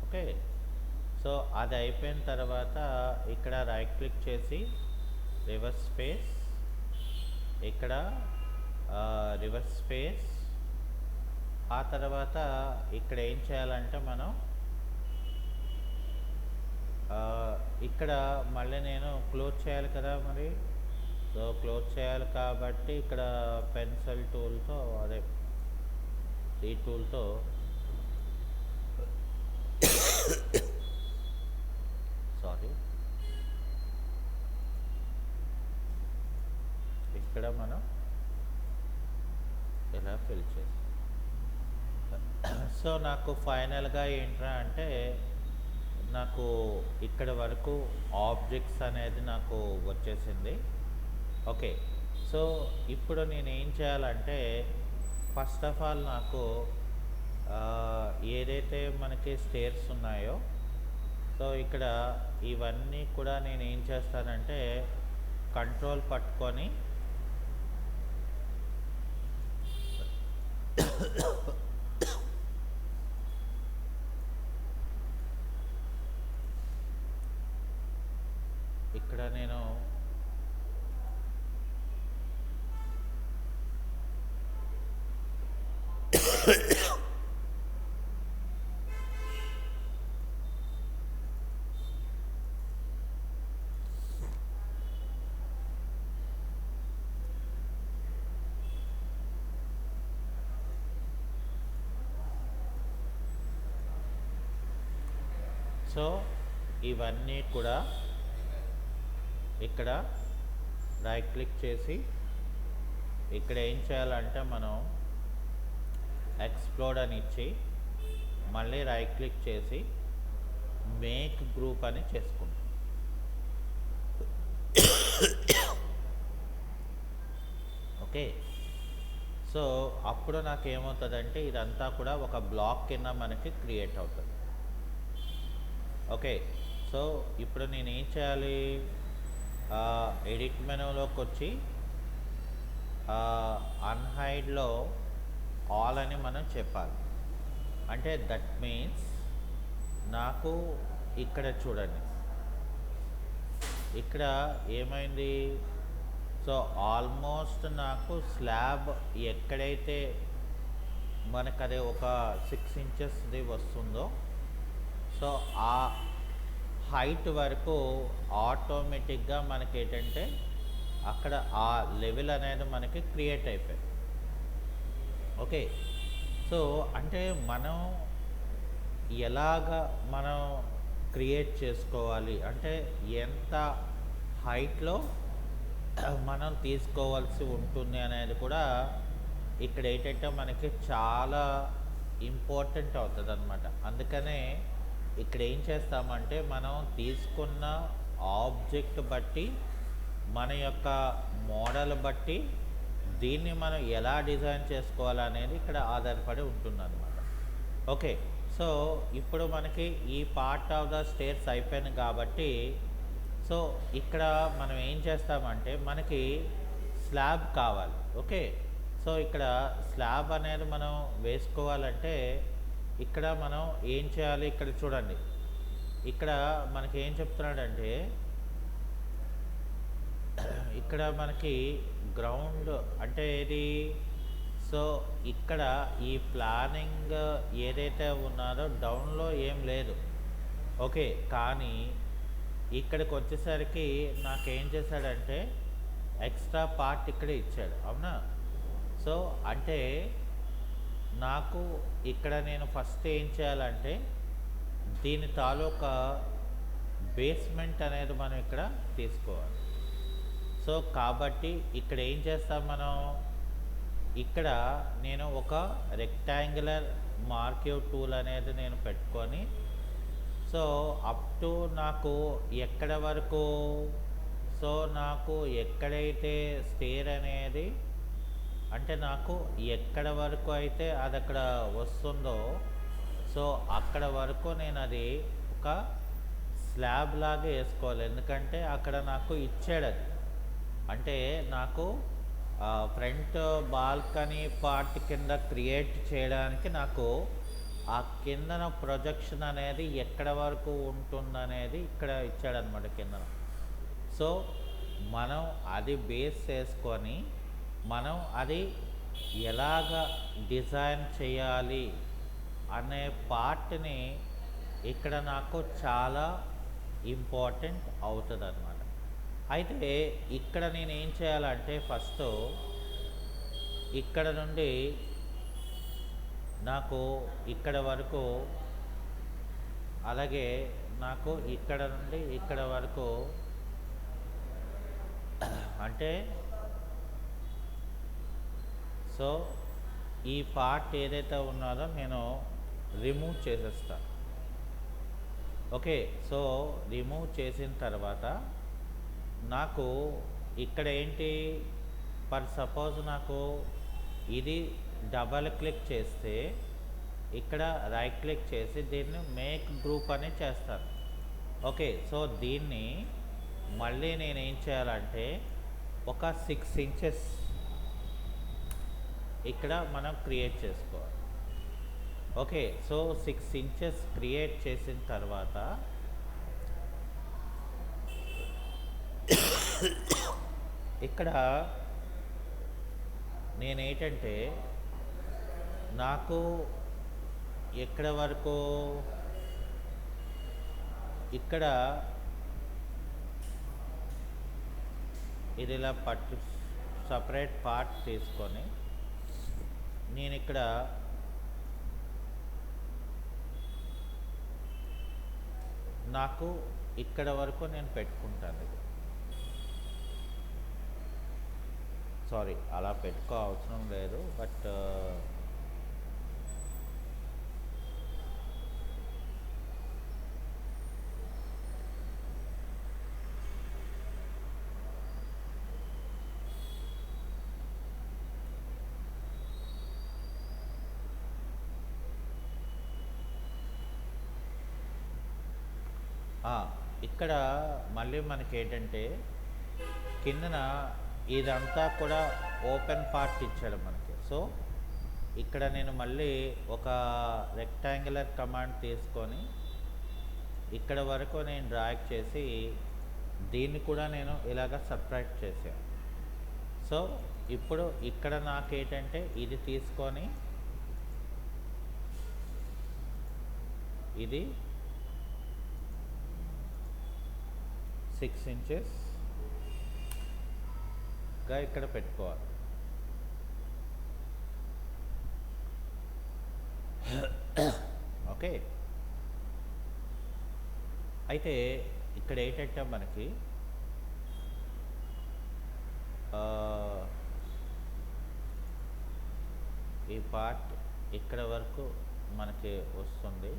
ఓకే, సో అది అయిపోయిన తర్వాత ఇక్కడ రైట్ క్లిక్ చేసి రివర్స్ స్పేస్, ఇక్కడ రివర్స్ స్పేస్, ఆ తర్వాత ఇక్కడ ఏం చేయాలంటే మనం ఇక్కడ మళ్ళీ నేను క్లోజ్ చేయాలి కదా మరి. సో క్లోజ్ చేయాలి కాబట్టి ఇక్కడ పెన్సిల్ టూల్తో, అదే ఈ టూల్తో సారీ ఇక్కడ మనం ఇలా ఫిల్ చేసి, సో నాకు ఫైనల్గా ఏంట్రా అంటే నాకు ఇక్కడ వరకు ఆబ్జెక్ట్స్ అనేది నాకు వచ్చేసింది. ఓకే, సో ఇప్పుడు నేను ఏం చేయాలంటే ఫస్ట్ ఆఫ్ ఆల్ నాకు ఏదైతే మనకి స్టేర్స్ ఉన్నాయో, సో ఇక్కడ ఇవన్నీ కూడా నేను ఏం చేస్తానంటే కంట్రోల్ పట్టుకొని ఇక్కడ నేను సో ఇవన్నీ కూడా ఇక్కడ రైట్ క్లిక్ చేసి ఇక్కడ ఏం చేయాలంటే మనం ఎక్స్ప్లోడ్ అని ఇచ్చి మళ్ళీ రైట్ క్లిక్ చేసి మేక్ గ్రూప్ అని చేసుకుంటాం. ఓకే, సో అప్పుడు నాకు ఏమవుతుందంటే ఇదంతా కూడా ఒక బ్లాక్ కింద మనకి క్రియేట్ అవుతుంది. ఓకే, సో ఇప్పుడు నేను ఏం చేయాలి, ఎడిట్ మెనూలోకి వచ్చి అన్హైడ్లో ఆల్ అని మనం చెప్పాలి. అంటే దట్ మీన్స్ నాకు ఇక్కడ చూడండి, ఇక్కడ ఏమైంది, సో ఆల్మోస్ట్ నాకు స్లాబ్ ఎక్కడైతే మనకు అదే ఒక 6 ఇంచెస్ది వస్తుందో, సో ఆ హైట్ వరకు ఆటోమేటిక్గా మనకి ఏంటంటే అక్కడ ఆ లెవెల్ అనేది మనకి క్రియేట్ అయిపోయింది. ఓకే, సో అంటే మనం ఎలాగ మనం క్రియేట్ చేసుకోవాలి అంటే ఎంత హైట్లో మనం తీసుకోవాల్సి ఉంటుంది అనేది కూడా ఇక్కడ ఏంటంటే మనకి చాలా ఇంపార్టెంట్ అవుతుంది అన్నమాట. అందుకనే ఇక్కడ ఏం చేస్తామంటే మనం తీసుకున్న ఆబ్జెక్ట్ బట్టి మన యొక్క మోడల్ బట్టి దీన్ని మనం ఎలా డిజైన్ చేసుకోవాలనేది ఇక్కడ ఆధారపడి ఉంటుందన్నమాట. ఓకే, సో ఇప్పుడు మనకి ఈ పార్ట్ ఆఫ్ ద స్టేర్స్ అయిపోయింది కాబట్టి, సో ఇక్కడ మనం ఏం చేస్తామంటే మనకి స్లాబ్ కావాలి. ఓకే, సో ఇక్కడ స్లాబ్ అనేది మనం వేసుకోవాలంటే ఇక్కడ మనం ఏం చేయాలి, ఇక్కడ చూడండి, ఇక్కడ మనకి ఏం చెప్తున్నాడంటే ఇక్కడ మనకి గ్రౌండ్ అంటే ఏది, సో ఇక్కడ ఈ ప్లానింగ్ ఏదైతే ఉన్నారో డౌన్లో ఏం లేదు. ఓకే, కానీ ఇక్కడికి వచ్చేసరికి నాకేం చేశాడంటే ఎక్స్ట్రా పార్ట్ ఇక్కడ ఇచ్చాడు, అవునా. సో అంటే నాకు ఇక్కడ నేను ఫస్ట్ ఏం చేయాలంటే దీని తాలూకా బేస్మెంట్ అనేది మనం ఇక్కడ తీసుకోవాలి. సో కాబట్టి ఇక్కడ ఏం చేస్తాం మనం, ఇక్కడ నేను ఒక రెక్టాంగులర్ మార్కివ్ టూల్ అనేది నేను పెట్టుకొని, సో అప్ టు నాకు ఎక్కడ వరకు, సో నాకు ఎక్కడైతే స్టేర్ అనేది, అంటే నాకు ఎక్కడ వరకు అయితే అది అక్కడ వస్తుందో, సో అక్కడ వరకు నేను అది ఒక స్లాబ్ లాగా వేసుకోవాలి. ఎందుకంటే అక్కడ నాకు ఇచ్చాడు అది, అంటే నాకు ఫ్రంట్ బాల్కనీ పార్ట్ కింద క్రియేట్ చేయడానికి నాకు ఆ కిందన ప్రొజెక్షన్ అనేది ఎక్కడ వరకు ఉంటుందనేది ఇక్కడ ఇచ్చాడనమాట కిందన. సో మనం అది బేస్ చేసుకొని మనం అది ఎలాగ డిజైన్ చేయాలి అనే పార్ట్ని ఇక్కడ నాకు చాలా ఇంపార్టెంట్ అవుతుంది అన్నమాట. అయితే ఇక్కడ నేను ఏం చేయాలంటే ఫస్ట్ ఇక్కడ నుండి నాకు ఇక్కడ వరకు, అలాగే నాకు ఇక్కడ నుండి ఇక్కడ వరకు, అంటే సో ఈ పార్ట్ ఏదైతే ఉన్నదో నేను రిమూవ్ చేసేస్తాను. ఓకే, సో రిమూవ్ చేసిన తర్వాత నాకు ఇక్కడ ఏంటి, ఫర్ సపోజ్ నాకు ఇది డబల్ క్లిక్ చేస్తే ఇక్కడ రైట్ క్లిక్ చేసి దీన్ని మేక్ గ్రూప్ అని చేస్తాను. ఓకే, సో దీన్ని మళ్ళీ నేను ఏం చేయాలంటే ఒక 6 ఇంచెస్ ఇక్కడ మనం క్రియేట్ చేసుకోవాలి. ఓకే, సో 6 ఇంచెస్ క్రియేట్ చేసిన తర్వాత ఇక్కడ నేనేంటంటే నాకు ఎక్కడ వరకు, ఇక్కడ ఇది ఇలా పట్టు సపరేట్ పార్ట్ తీసుకొని నేను ఇక్కడ నాకు ఇక్కడ వరకు నేను పెట్టుకుంటాను. ఇది సారీ, అలా పెట్టుకో అవసరం లేదు, బట్ ఇక్కడ మళ్ళీ మనకి ఏంటంటే కిందన ఇదంతా కూడా ఓపెన్ పార్ట్ ఇచ్చాడు మనకి. సో ఇక్కడ నేను మళ్ళీ ఒక రెక్టాంగులర్ కమాండ్ తీసుకొని ఇక్కడ వరకు నేను డ్రాగ్ చేసి దీన్ని కూడా నేను ఇలాగ సపరేట్ చేశాను. సో ఇప్పుడు ఇక్కడ నాకేంటంటే ఇది తీసుకొని ఇది 6 ఇంచెస్ గా ఇక్కడ పెట్టుకోవాలి. ఓకే, అయితే ఇక్కడ ఏంటంటే మనకి ఈ పార్ట్ ఇక్కడ వరకు మనకి వస్తుంది.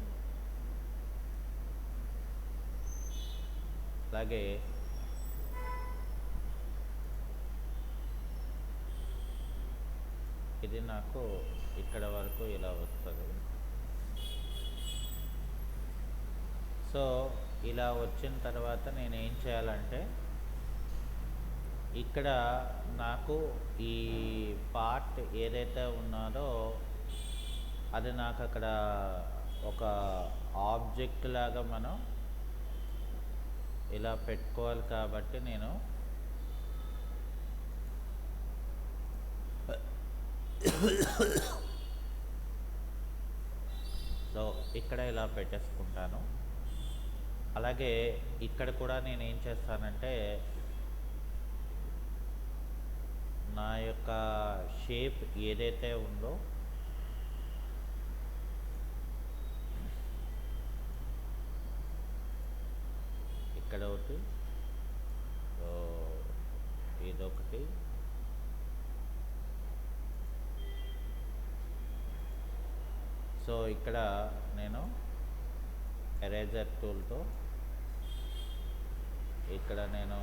అలాగే ఇది నాకు ఇక్కడ వరకు ఇలా వస్తుంది. సో ఇలా వచ్చిన తర్వాత నేను ఏం చేయాలంటే ఇక్కడ నాకు ఈ పార్ట్ ఏదైతే ఉన్నదో అది నాకు అక్కడ ఒక ఆబ్జెక్ట్ లాగా మనం ఇలా పెట్టుకోవాలి. కాబట్టి నేను సో ఇక్కడ ఇలా పెట్టేసుకుంటాను. అలాగే ఇక్కడ కూడా నేను ఏం చేస్తానంటే నా యొక్క షేప్ ఏదైతే ఉందో ఇక్కడ ఒకటి, ఇదొకటి, సో ఇక్కడ నేను ఎరేజర్ టూల్తో ఇక్కడ నేను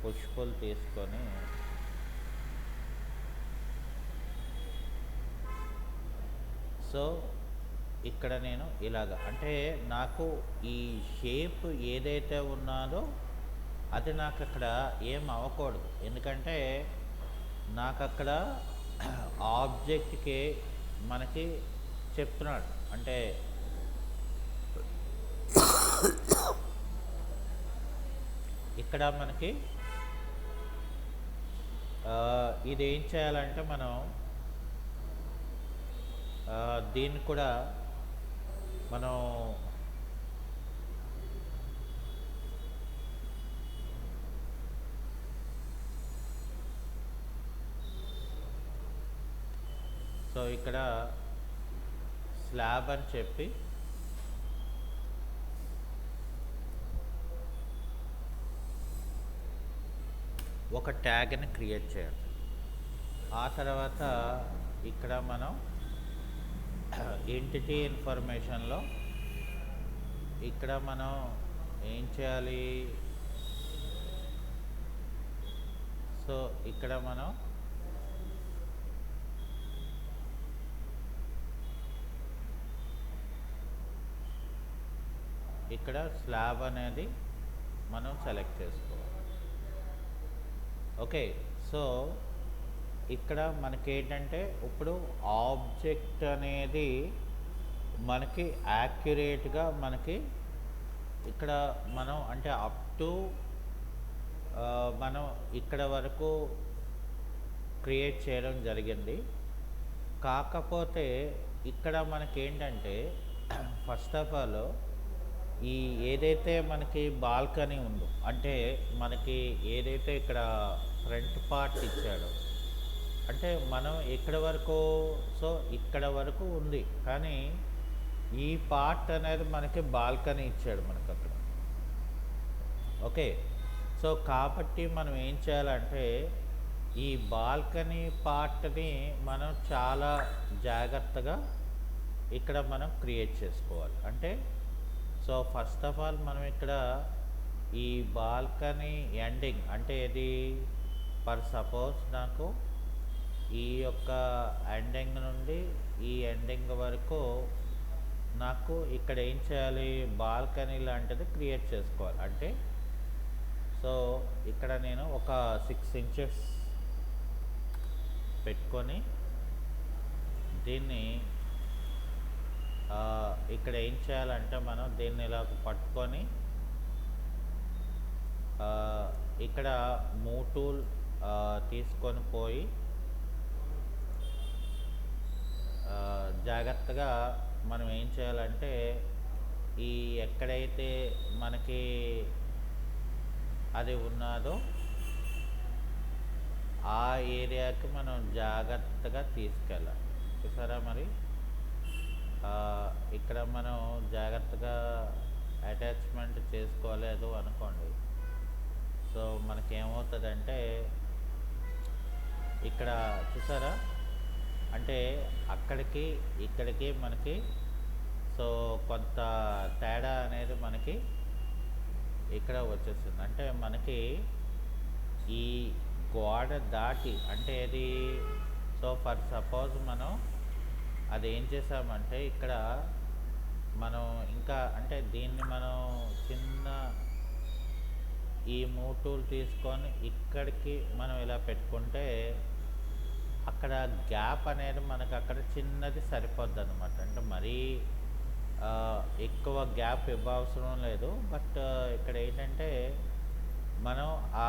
పుష్ పుల్ తీసుకొని సో ఇక్కడ నేను ఇలాగ అంటే నాకు ఈ షేప్ ఏదైతే ఉన్నదో అది నాకు అక్కడ ఏం అవ్వకూడదు, ఎందుకంటే నాకు అక్కడ ఆబ్జెక్ట్కి మనకి చెప్తున్నాడు అంటే ఇక్కడ మనకి ఇది ఏం చేయాలంటే మనం దీన్ని కూడా మనం సో ఇక్కడ స్లాబ్ అని చెప్పి ఒక ట్యాగ్ని క్రియేట్ చేయాలి. ఆ తర్వాత ఇక్కడ మనం ఎంటిటీ ఇన్ఫర్మేషన్లో ఇక్కడ మనం ఏం చేయాలి, సో ఇక్కడ మనం ఇక్కడ స్లాబ్ అనేది మనం సెలెక్ట్ చేసుకోవాలి. ఓకే, సో ఇక్కడ మనకేంటంటే ఇప్పుడు ఆబ్జెక్ట్ అనేది మనకి యాక్యురేట్గా మనకి ఇక్కడ మనం అంటే అప్ టు మనం ఇక్కడ వరకు క్రియేట్ చేయడం జరిగింది. కాకపోతే ఇక్కడ మనకేంటంటే ఫస్ట్ ఆఫ్ ఆల్ ఈ ఏదైతే మనకి బాల్కనీ ఉందో అంటే మనకి ఏదైతే ఇక్కడ ఫ్రంట్ పార్ట్ ఇచ్చాడో అంటే మనం ఇక్కడ వరకు సో ఇక్కడ వరకు ఉంది, కానీ ఈ పార్ట్ అనేది మనకి బాల్కనీ ఇచ్చాడు మనకు అక్కడ. ఓకే, సో కాబట్టి మనం ఏం చేయాలంటే ఈ బాల్కనీ పార్ట్ని మనం చాలా జాగ్రత్తగా ఇక్కడ మనం క్రియేట్ చేసుకోవాలి. అంటే సో ఫస్ట్ ఆఫ్ ఆల్ మనం ఇక్కడ ఈ బాల్కనీ ఎండింగ్ అంటే ఇది ఫర్ సపోజ్ నాకు ఈ యొక్క ఎండింగ్ నుండి ఈ ఎండింగ్ వరకు నాకు ఇక్కడ ఏం చేయాలి, బాల్కనీ లాంటిది క్రియేట్ చేసుకోవాలి. అంటే సో ఇక్కడ నేను ఒక 6 inches పెట్టుకొని దీన్ని ఇక్కడ ఏం చేయాలంటే మనం దీన్ని ఇలా పట్టుకొని ఇక్కడ మూవ్ టూల్ తీసుకొని పోయి జాగ్రత్తగా మనం ఏం చేయాలంటే ఈ ఎక్కడైతే మనకి అది ఉన్నదో ఆ ఏరియాకి మనం జాగ్రత్తగా తీసుకెళ్ళాలి. చూసారా మరి ఇక్కడ మనం జాగ్రత్తగా అటాచ్మెంట్ చేసుకోలేదు అనుకోండి, సో మనకేమవుతుందంటే ఇక్కడ చూసారా అంటే అక్కడికి ఇక్కడికి మనకి సో కొంత తేడా అనేది మనకి ఇక్కడ వచ్చేస్తుంది. అంటే మనకి ఈ గోడ దాటి అంటే ఇది సో ఫర్ సపోజ్ మనం అది ఏం చేసామంటే ఇక్కడ మనం ఇంకా అంటే దీన్ని మనం చిన్న ఈ మూవ్ టూల్ తీసుకొని ఇక్కడికి మనం ఇలా పెట్టుకుంటే అక్కడ గ్యాప్ అనేది మనకు అక్కడ చిన్నది సరిపోద్ది అనమాట. అంటే మరీ ఎక్కువ గ్యాప్ ఇవ్వవసరం లేదు, బట్ ఇక్కడ ఏంటంటే మనం ఆ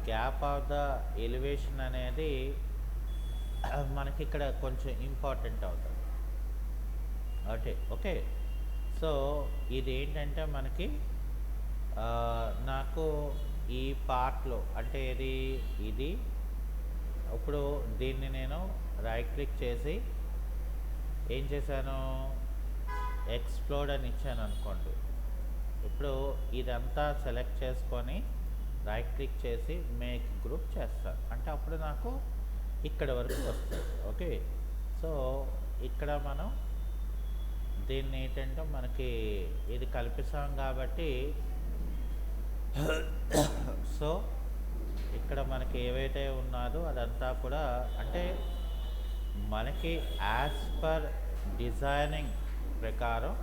గ్యాప్ ఆఫ్ ద ఎలివేషన్ అనేది మనకి ఇక్కడ కొంచెం ఇంపార్టెంట్ అవుతుంది. ఓకే, సో ఇది ఏంటంటే మనకి నాకు ఈ పార్ట్లో అంటే ఇది ఇప్పుడు దీన్ని నేను రైట్ క్లిక్ చేసి ఏం చేశాను, ఎక్స్ప్లోడ్ అని ఇచ్చాను అనుకోండి. ఇప్పుడు ఇదంతా సెలెక్ట్ చేసుకొని రైట్ క్లిక్ చేసి మేక్ గ్రూప్ చేస్తాను, అంటే అప్పుడు నాకు ఇక్కడ వరకు వస్తుంది. ఓకే, సో ఇక్కడ మనం దీన్ని ఏంటంటే మనకి ఇది కల్పిస్తాం కాబట్టి సో ఇక్కడ మనకి ఏవైతే ఉన్నదో అదంతా కూడా అంటే మనకి యాజ్ పర్ డిజైనింగ్ ప్రకారం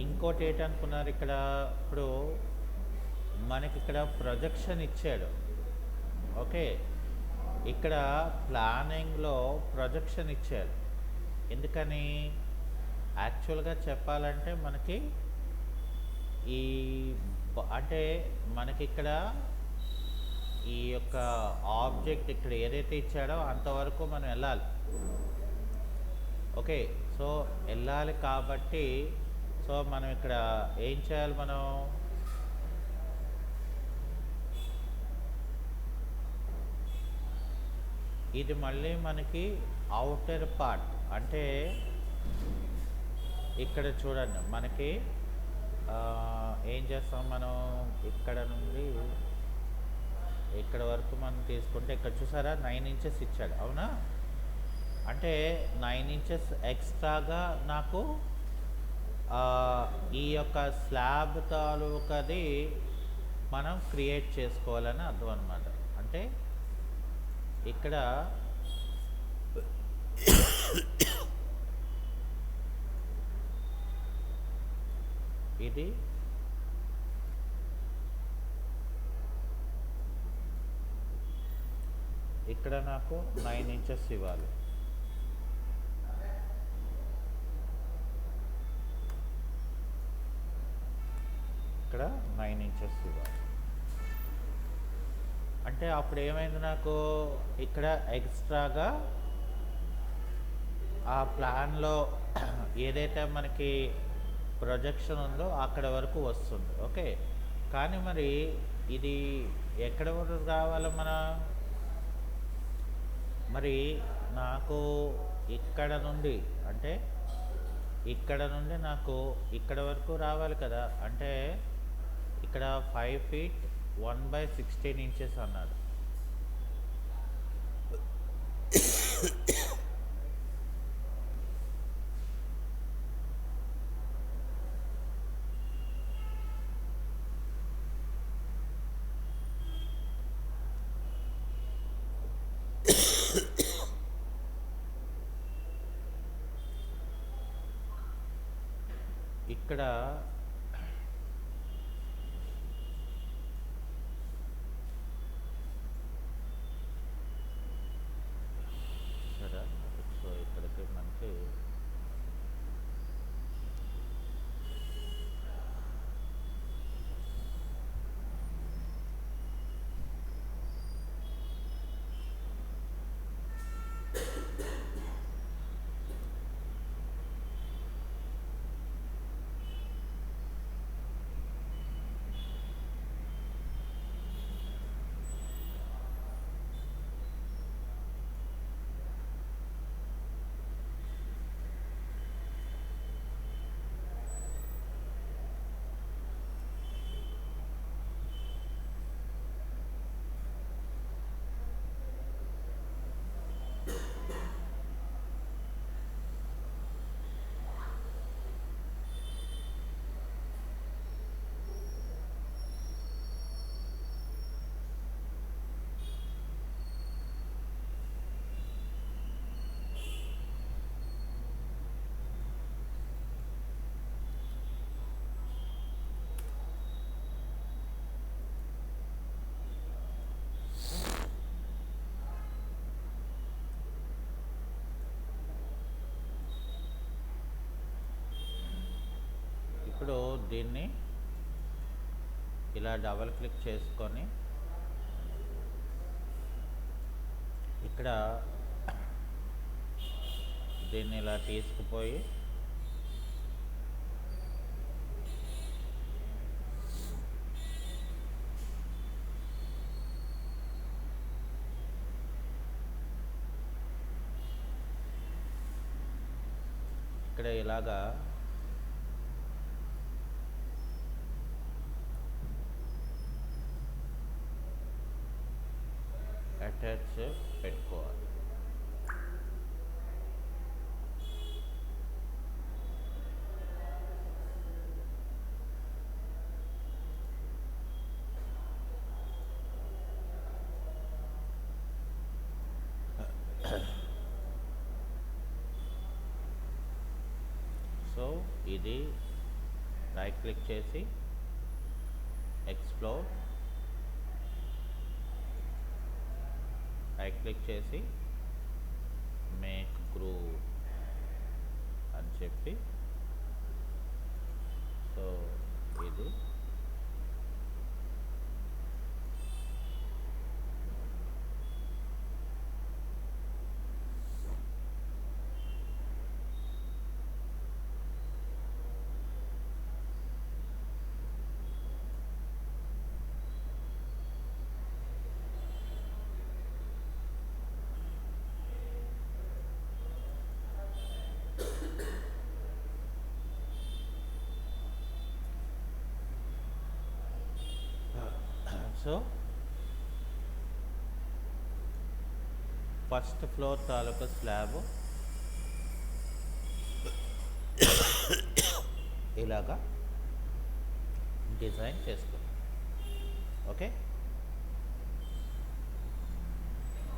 ఇంకోటి ఏంటనుకున్నారు ఇక్కడ ఇప్పుడు మనకి ఇక్కడ ప్రొజెక్షన్ ఇచ్చాడు. ఓకే, ఇక్కడ ప్లానింగ్లో ప్రొజెక్షన్ ఇచ్చాడు. ఎందుకని యాక్చువల్గా చెప్పాలంటే మనకి ఈ అంటే మనకి ఇక్కడ ఈ యొక్క ఆబ్జెక్ట్ ఇక్కడ ఏదైతే ఇచ్చాడో అంతవరకు మనం వెళ్ళాలి. ఓకే, సో వెళ్ళాలి కాబట్టి సో మనం ఇక్కడ ఏం చేయాలి, మనం ఇది మళ్ళీ మనకి అవుటర్ పార్ట్ అంటే ఇక్కడ చూడండి మనకి ఏం చేస్తాం, మనం ఇక్కడ నుండి ఇక్కడ వరకు మనం తీసుకుంటే ఇక్కడ చూసారా 9 ఇంచెస్ ఇచ్చాడు. అవునా, అంటే 9 ఇంచెస్ ఎక్స్ట్రాగా నాకు ఈ యొక్క స్లాబ్ తాలూకది మనం క్రియేట్ చేసుకోవాలని అర్థం అన్నమాట. అంటే ఇక్కడ ఇది ఇక్కడ నాకు 9 ఇంచెస్ ఇవ్వాలి. ఇక్కడ 9 ఇంచెస్ ఇవ్వాలి. అంటే అప్పుడు ఏమైంది, నాకు ఇక్కడ ఎక్స్ట్రాగా ఆ ప్లాన్లో ఏదైతే మనకి ప్రొజెక్షన్ ఉందో అక్కడ వరకు వస్తుంది. ఓకే, కానీ మరి ఇది ఎక్కడ వరకు రావాలి మరి నాకు ఇక్కడ నుండి అంటే ఇక్కడ నుండి నాకు ఇక్కడ వరకు రావాలి కదా. అంటే ఇక్కడ 5 feet 1/16 ఇంచెస్ అన్నాడు. ఇక్కడ సరే, సో ఇక్కడికి మనకి ఇప్పుడు దీన్ని ఇలా డబల్ క్లిక్ చేసుకొని ఇక్కడ దీన్ని ఇలా తీసుకుపోయి ఇక్కడ ఇలాగా అటాచ్ పెట్టుకోవాలి. ఇది రైట్ క్లిక్ చేసి ఎక్స్ప్లోర్, రైట్ క్లిక్ చేసి మేక్ గ్రూవ్ అని చెప్పి, సో ఇది సో ఫస్ట్ ఫ్లోర్ తాలూకా స్లాబ్ ఇలాగా డిజైన్ చేసుకో. ఓకే,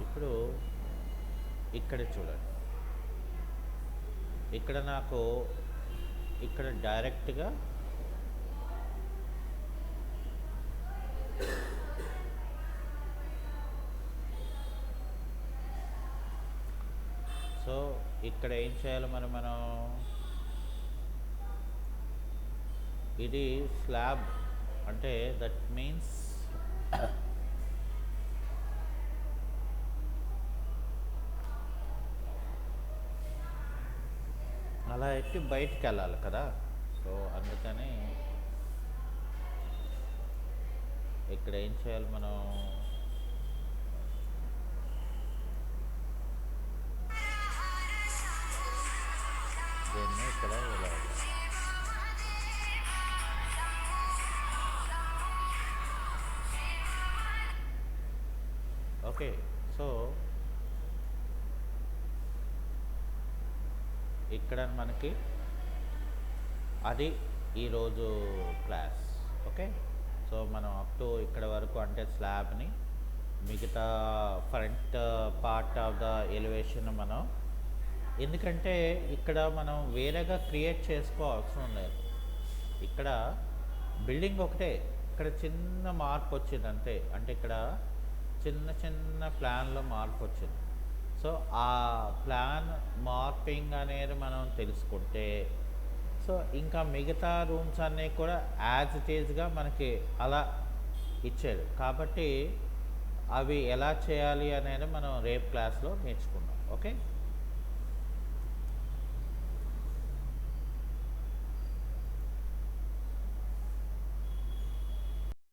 ఇప్పుడు ఇక్కడ చూడండి, ఇక్కడ నాకు ఇక్కడ డైరెక్ట్గా సో ఇక్కడ ఏం చేయాలి మనం ఇది స్లాబ్ అంటే దట్ మీన్స్ అలా ఎట్టి బయటికి వెళ్ళాలి కదా. సో అందుకని ఇక్కడ ఏం చేయాలి మనం, దీన్ని ఇక్కడ వెళ్ళాలి. ఓకే, సో ఇక్కడ మనకి అది ఈరోజు క్లాస్. ఓకే, సో మనం అప్ టు ఇక్కడ వరకు అంటే స్లాబ్ని, మిగతా front part of the elevation మనం, ఎందుకంటే ఇక్కడ మనం వేరేగా క్రియేట్ చేసుకోవాల్సిన లేదు. ఇక్కడ బిల్డింగ్ ఒకటే, ఇక్కడ చిన్న మార్పు వచ్చింది అంతే. అంటే ఇక్కడ చిన్న చిన్న ప్లాన్లో మార్పు వచ్చింది. సో ఆ ప్లాన్ మార్పింగ్ అనేది మనం తెలుసుకుంటే, సో ఇంకా మిగతా రూమ్స్ అన్నీ కూడా యాజ్ ఇట్ ఈజ్గా మనకి అలా ఇచ్చాడు. కాబట్టి అవి ఎలా చేయాలి అనేది మనం రేపు క్లాస్లో నేర్చుకుందాం. ఓకే.